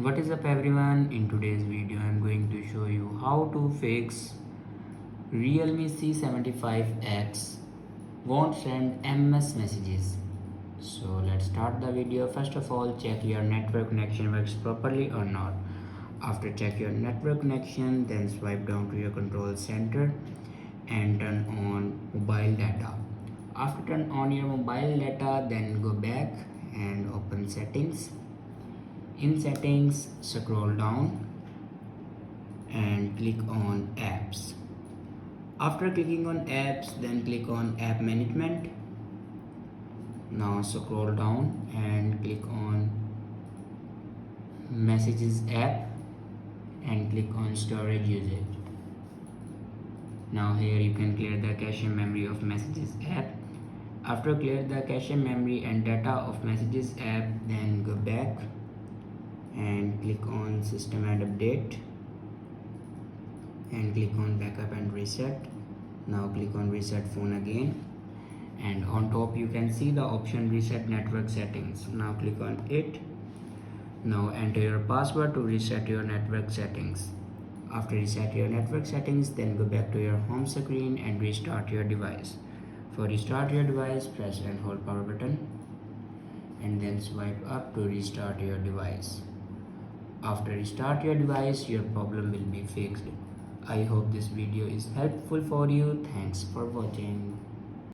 What is up everyone, in today's video I am going to show you how to fix Realme C75x won't send MMS messages. So let's start the video. First of all, check your network connection works properly or not. After check your network connection, then swipe down to your control center and turn on mobile data. After turn on your mobile data, then go back and open settings. In settings, scroll down and click on apps. After clicking on apps, then click on app management. Now scroll down and click on messages app and click on storage usage. Now here you can clear the cache memory of messages app. After clear the cache memory and data of messages app, then go back and click on system and update and click on backup and reset. Now click on reset phone again, and on top you can see the option reset network settings. Now click on it. Now enter your password to reset your network settings. After reset your network settings, then go back to your home screen and restart your device. For restart your device, press and hold power button and then swipe up to restart your device. After restart your device, your problem will be fixed. I hope this video is helpful for you. Thanks for watching.